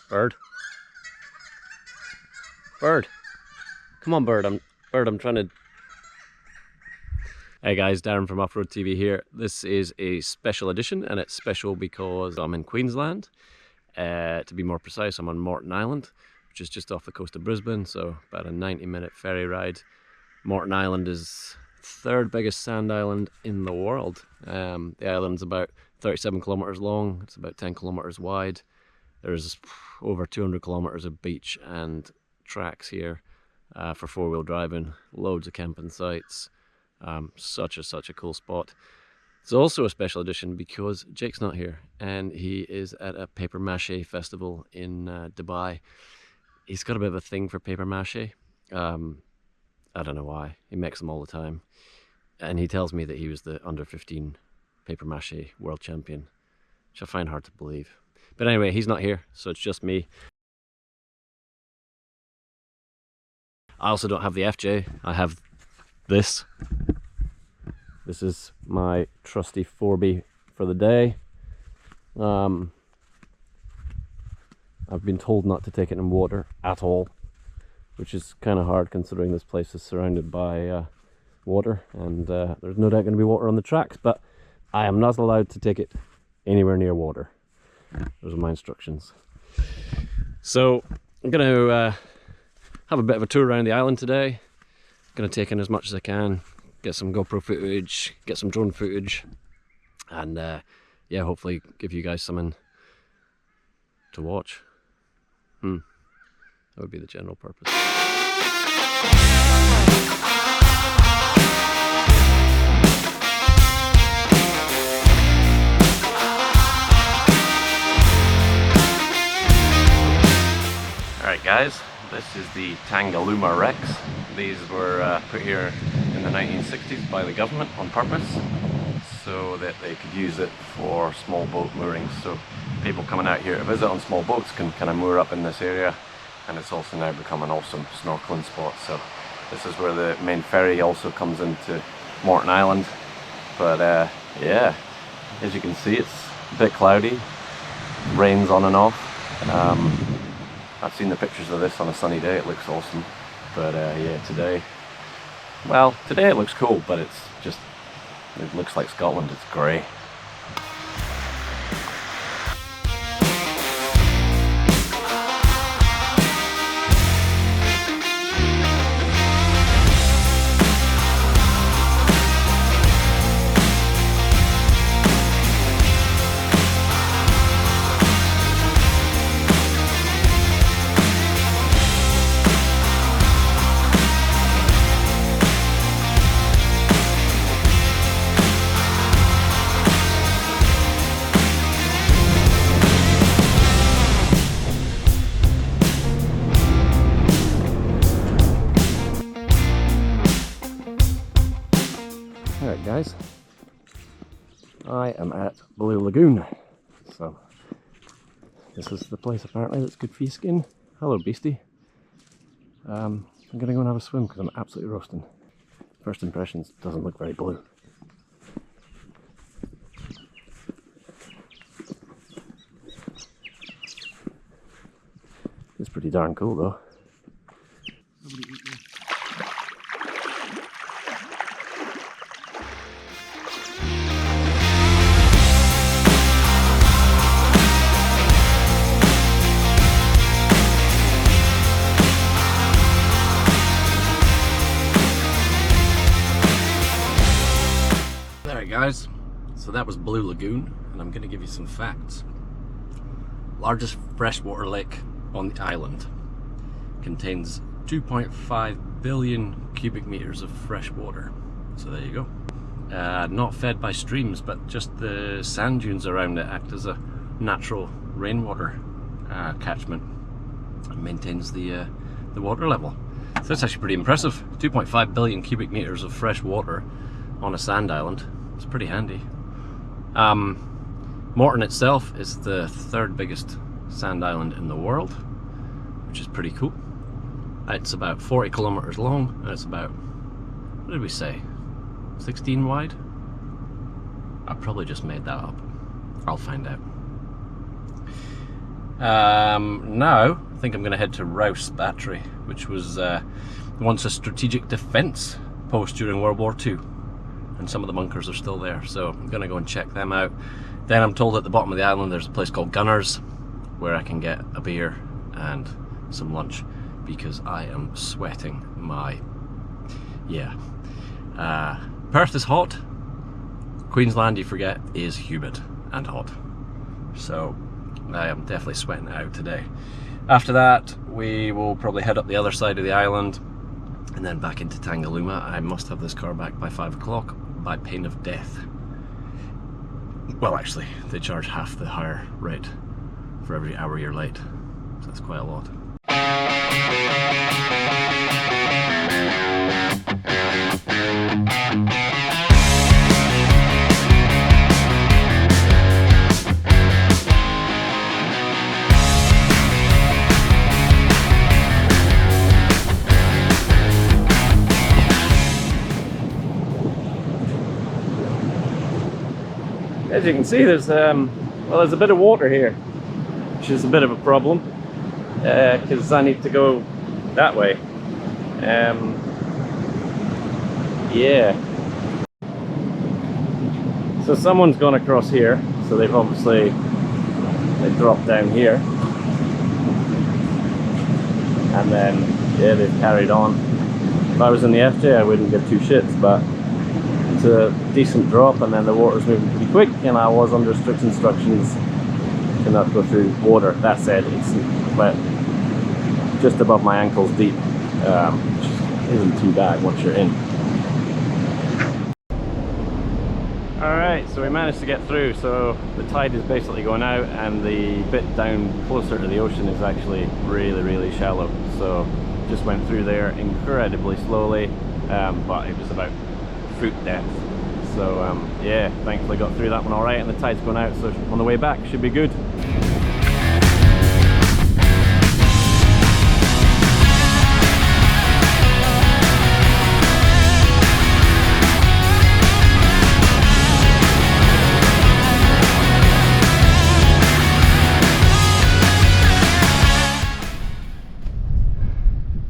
Bird. Bird. Come on, bird. I'm trying to... Hey guys, Darren from Off-Road TV here. This is a special edition, and it's special because I'm in Queensland. To be more precise, I'm on Moreton Island, which is just off the coast of Brisbane, so about a 90-minute ferry ride. Moreton Island is the third biggest sand island in the world. The island's about 37 kilometers long. It's about 10 kilometers wide. There's over 200 kilometers of beach and tracks here for four-wheel driving. Loads of camping sites. Such a cool spot. It's also a special edition because Jake's not here, and he is at a paper mache festival in Dubai. He's got a bit of a thing for paper mache. I don't know why. He makes them all the time, and he tells me that he was the under 15 paper mache world champion, which I find hard to believe. But anyway, he's not here, so it's just me. I also don't have the FJ. I have this. This is my trusty 4B for the day. I've been told not to take it in water at all, which is kind of hard considering this place is surrounded by water, and there's no doubt going to be water on the tracks, but I am not allowed to take it anywhere near water. Those are my instructions. So I'm going to have a bit of a tour around the island today. Going to take in as much as I can, get some GoPro footage, get some drone footage, and yeah, hopefully give you guys something to watch. That would be the general purpose. Alright guys, this is the Tangalooma Rex. These were put here in the 1960s by the government on purpose so that they could use it for small boat moorings. So people coming out here to visit on small boats can kind of moor up in this area, and it's also now become an awesome snorkeling spot. So this is where the main ferry also comes into Moreton Island. But yeah, as you can see, it's a bit cloudy, rains on and off. I've seen the pictures of this on a sunny day, it looks awesome. But yeah, today it looks cool, but it looks like Scotland, it's grey. Alright guys, I am at Blue Lagoon, so this is the place apparently that's good for your skin. Hello beastie. I'm gonna go and have a swim because I'm absolutely roasting. First impressions, doesn't look very blue. It's pretty darn cool though. Guys, so that was Blue Lagoon, and I'm going to give you some facts. Largest freshwater lake on the island, contains 2.5 billion cubic meters of fresh water. So there you go. Not fed by streams, but just the sand dunes around it act as a natural rainwater catchment and maintains the water level. So that's actually pretty impressive. 2.5 billion cubic meters of fresh water on a sand island. It's pretty handy. Moreton itself is the third biggest sand island in the world, which is pretty cool. It's about 40 kilometers long, and it's about, what did we say, 16 wide? I probably just made that up. I'll find out. Now I think I'm going to head to Rouse Battery, which was once a strategic defence post during World War II, and some of the bunkers are still there, so I'm going to go and check them out. Then I'm told at the bottom of the island there's a place called Gunners where I can get a beer and some lunch, because I am sweating my... Perth is hot. Queensland, you forget, is humid and hot. So I am definitely sweating it out today. After that, we will probably head up the other side of the island and then back into Tangalooma. I must have this car back by 5 o'clock by pain of death. Well, actually, they charge half the higher rate for every hour you're late, so that's quite a lot. As you can see, there's a bit of water here, which is a bit of a problem, because I need to go that way. Yeah. So someone's gone across here, so they've obviously dropped down here, and then yeah, they've carried on. If I was in the FJ, I wouldn't give two shits, but it's a decent drop, and then the water's moving pretty quick, and I was under strict instructions to not go through water. That said, it's wet, just above my ankles deep, which isn't too bad once you're in. Alright, so we managed to get through. So the tide is basically going out, and the bit down closer to the ocean is actually really shallow. So just went through there incredibly slowly, but it was about foot depth. So yeah, thankfully got through that one alright, and the tide's going out, so on the way back should be good.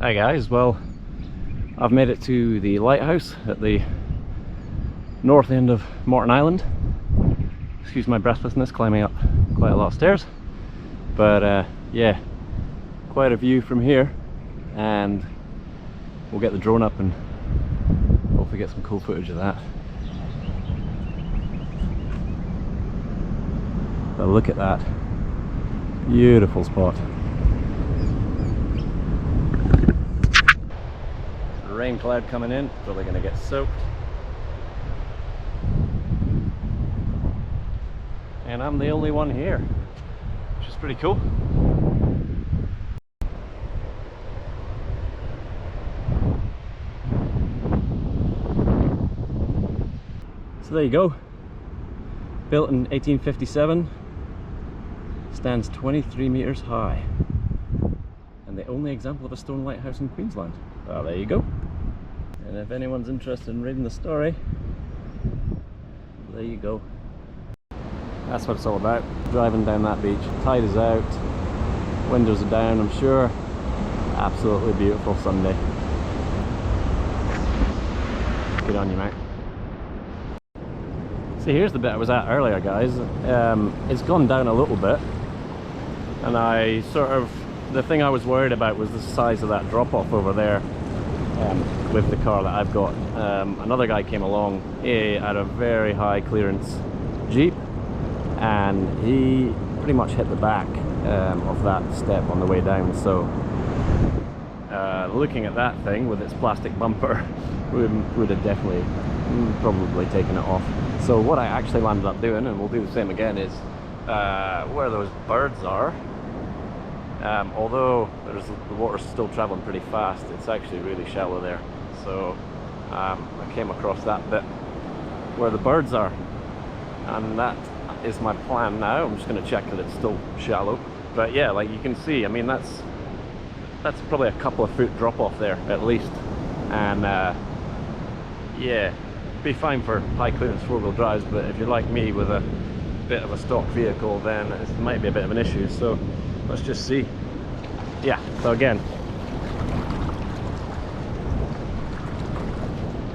Hi guys, well, I've made it to the Lighthouse at the north end of Moreton Island. Excuse my breathlessness, climbing up quite a lot of stairs, but yeah, quite a view from here, and we'll get the drone up and hopefully get some cool footage of that. But look at that beautiful spot. Rain cloud coming in, probably going to get soaked. And I'm the only one here, which is pretty cool. So there you go. Built in 1857, stands 23 meters high, and the only example of a stone lighthouse in Queensland. Well, there you go. And if anyone's interested in reading the story, there you go. That's what it's all about, driving down that beach. Tide is out, windows are down, I'm sure. Absolutely beautiful Sunday. Good on you, mate. See, here's the bit I was at earlier, guys. It's gone down a little bit, and the thing I was worried about was the size of that drop-off over there. With the car that I've got. Another guy came along, he had a very high clearance Jeep, and he pretty much hit the back of that step on the way down. So looking at that thing with its plastic bumper would have definitely probably taken it off. So what I actually landed up doing, and we'll do the same again, is where those birds are. Although the water's still traveling pretty fast, it's actually really shallow there. So I came across that bit where the birds are, and that is my plan now. I'm just going to check that it's still shallow. But yeah, like you can see, I mean that's probably a couple of foot drop off there at least, and yeah, be fine for high clearance 4-wheel drives. But if you're like me with a bit of a stock vehicle, then it might be a bit of an issue. So let's just see. Yeah, so again,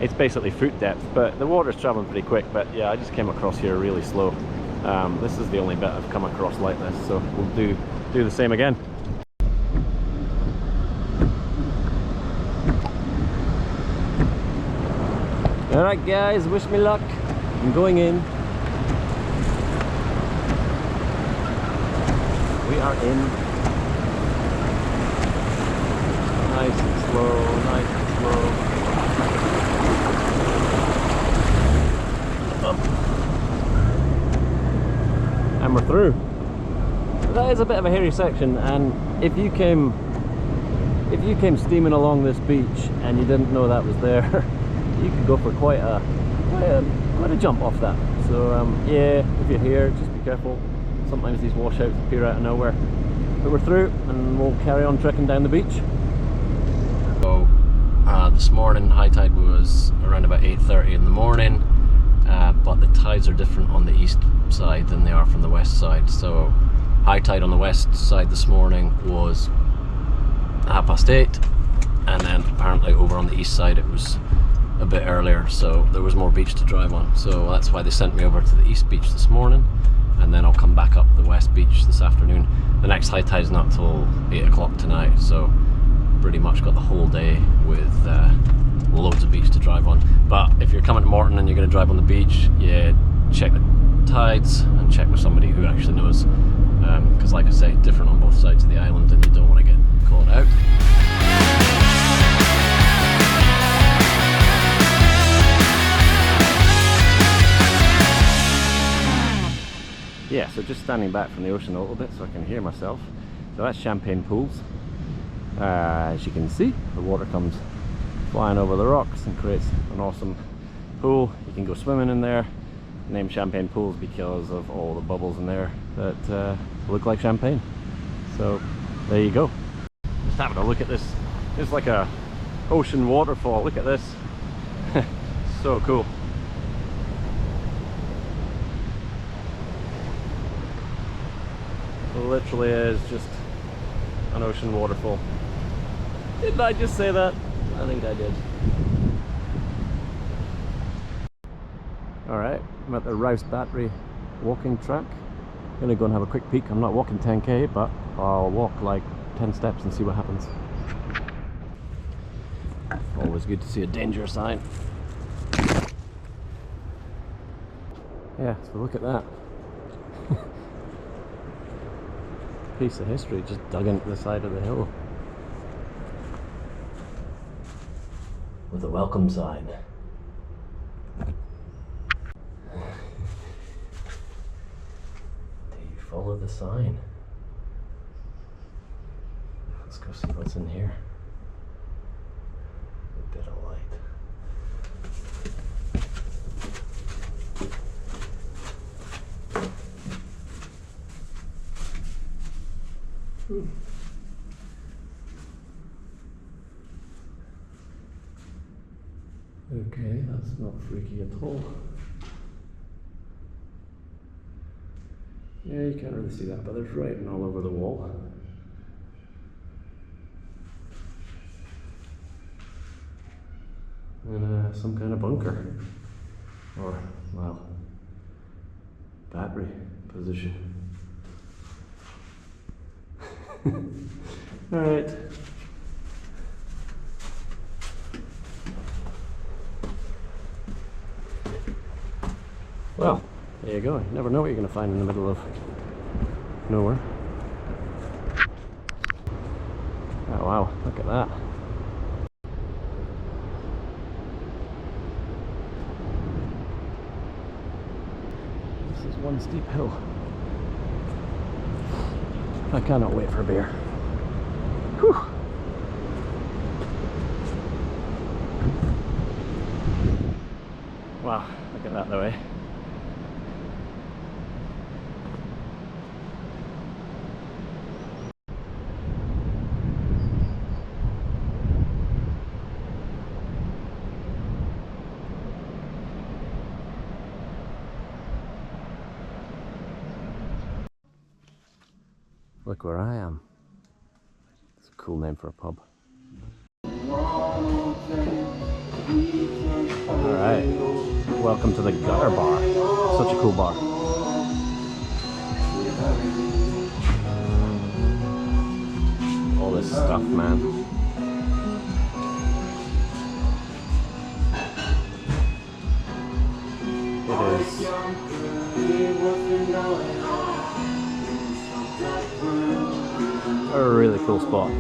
it's basically foot depth, but the water's traveling pretty quick. But yeah, I just came across here really slow. This is the only bit I've come across like this, so we'll do the same again. Alright guys, wish me luck. I'm going in. We are in. Nice and slow, nice and slow. Up. And we're through. That is a bit of a hairy section, and if you came steaming along this beach and you didn't know that was there, you could go for quite a jump off that. So yeah, if you're here, just be careful. Sometimes these washouts appear out of nowhere. But we're through, and we'll carry on trekking down the beach. So this morning high tide was around about 8:30 in the morning, but the tides are different on the east side than they are from the west side. So high tide on the west side this morning was 8:30, and then apparently over on the east side it was a bit earlier, so there was more beach to drive on. So that's why they sent me over to the east beach this morning, and then I'll come back up the west beach this afternoon. The next high tide is not till 8 o'clock tonight, so pretty much got the whole day with loads of beach to drive on. But if you're coming to Moreton and you're going to drive on the beach, yeah, check the tides and check with somebody who actually knows, because like I say, different on both sides of the island, and you don't want to get caught out. Yeah, so just standing back from the ocean a little bit so I can hear myself. So that's Champagne Pools. As you can see, the water comes flying over the rocks and creates an awesome pool. You can go swimming in there. Named Champagne Pools because of all the bubbles in there that look like champagne. So there you go. Just having a look at this. It's like a ocean waterfall. Look at this. So cool. It literally is just an ocean waterfall. Did I just say that? I think I did. Alright, I'm at the Rouse Battery walking track. I'm gonna go and have a quick peek. I'm not walking 10k, but I'll walk like 10 steps and see what happens. Always good to see a danger sign. Yeah, so look at that. Piece of history just dug into the side of the hill. With a welcome sign. Follow the sign. Let's go see what's in here. A bit of light. Okay, that's not freaky at all. Yeah, you can't really see that, but there's writing all over the wall. And some kind of bunker. Or, well, battery position. Alright. Well, there you go. You never know what you're going to find in the middle of nowhere. Oh wow, look at that. This is one steep hill. I cannot wait for a beer. Whew. Wow, look at that though, eh? look where I am. It's a cool name for a pub. Alright, welcome to the Gutter Bar. Such a cool bar. All this stuff, man. It is a really cool spot.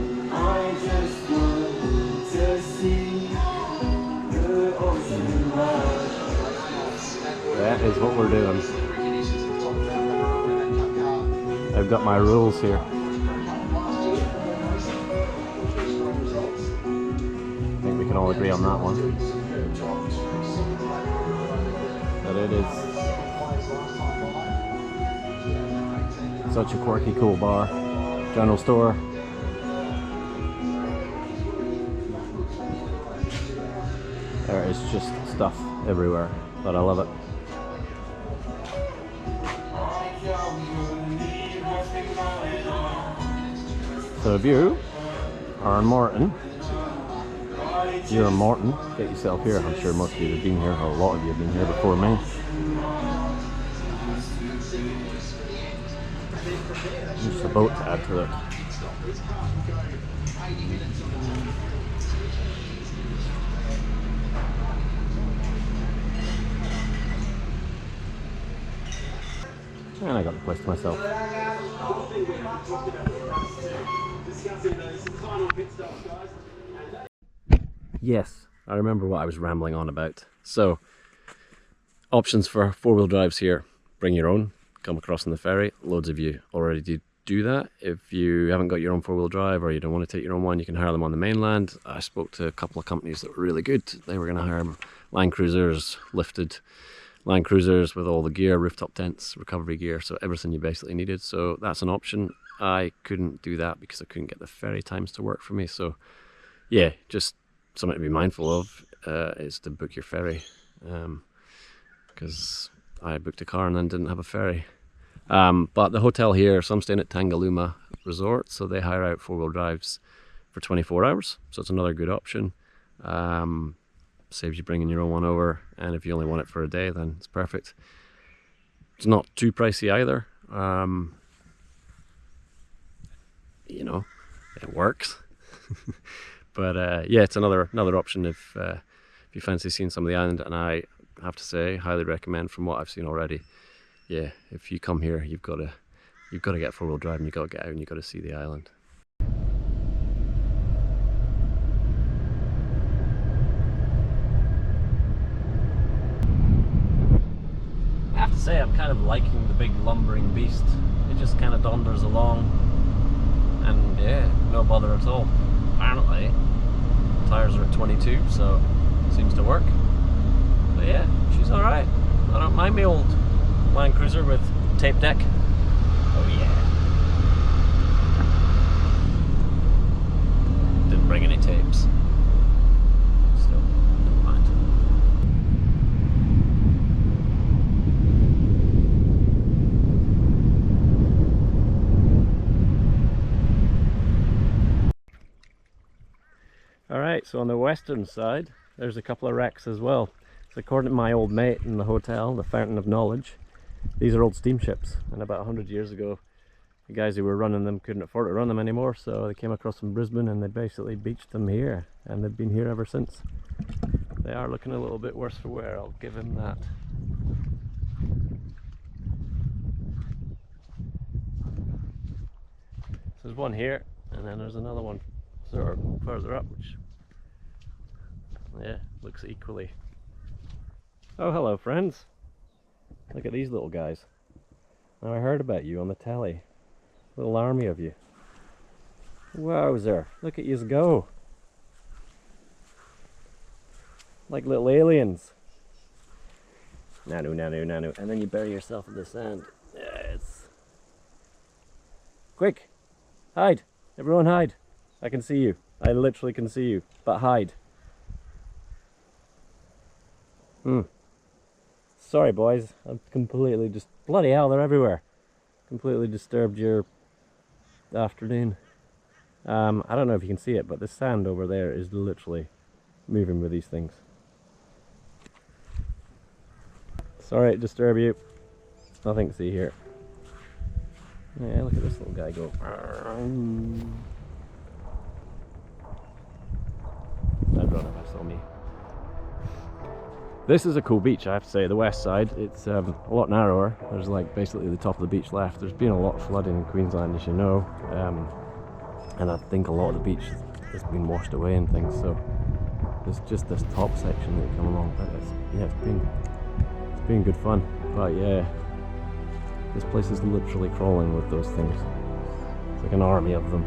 That is what we're doing. I've got my rules here. I think we can all agree on that one. But it is such a quirky, cool bar. General store. There is just stuff everywhere, but I love it. So if you are in Moreton, you're in Moreton, get yourself here. I'm sure most of you have been here, or a lot of you have been here before me. Just a boat to add to it. And I got the place to myself. Yes, I remember what I was rambling on about. So, options for four-wheel drives here. Bring your own, come across on the ferry. Loads of you already do that. If you haven't got your own four-wheel drive or you don't want to take your own one, you can hire them on the mainland. I spoke to a couple of companies that were really good. They were going to hire Land Cruisers, lifted Land Cruisers with all the gear, rooftop tents, recovery gear, so everything you basically needed. So that's an option. I couldn't do that because I couldn't get the ferry times to work for me. So yeah, just something to be mindful of is to book your ferry, because I booked a car and then didn't have a ferry. But the hotel here, so I'm staying at Tangalooma Resort, so they hire out four-wheel drives for 24 hours, so it's another good option. Saves you bringing your own one over, and if you only want it for a day, then it's perfect. It's not too pricey either. You know, it works. But yeah, it's another option if you fancy seeing some of the island. And I have to say, highly recommend from what I've seen already. Yeah, if you come here, you've got to get four-wheel drive, and you've got to get out and you've got to see the island. I have to say, I'm kind of liking the big lumbering beast. It just kind of donders along, and yeah, no bother at all. Apparently, tires are at 22, so it seems to work. But yeah, she's alright. I don't mind my old Land Cruiser with tape deck. Oh yeah. Didn't bring any tapes. Still, never mind. Alright, so on the western side, there's a couple of wrecks as well. So according to my old mate in the hotel, the Fountain of Knowledge, these are old steamships, and about 100 years ago, the guys who were running them couldn't afford to run them anymore, so they came across from Brisbane and they basically beached them here, and they've been here ever since. They are looking a little bit worse for wear, I'll give him that. So there's one here, and then there's another one sort of further up, which, yeah, looks equally. Oh, hello friends. Look at these little guys. Now I heard about you on the telly. Little army of you. Wowzer, look at yous go. Like little aliens. Nanu, nanu, nanu. And then you bury yourself in the sand. Yes. Quick, hide. Everyone hide. I can see you. I literally can see you. But hide. Sorry boys, I've completely just... Bloody hell, they're everywhere. Completely disturbed your afternoon. I don't know if you can see it, but the sand over there is literally moving with these things. Sorry to disturb you. Nothing to see here. Yeah, look at this little guy go. I'd run if I saw me. This is a cool beach, I have to say. The west side, it's a lot narrower. There's like basically the top of the beach left. There's been a lot of flooding in Queensland, as you know, and I think a lot of the beach has been washed away and things. So there's just this top section that you come along. But it's been good fun. But yeah, this place is literally crawling with those things. It's like an army of them.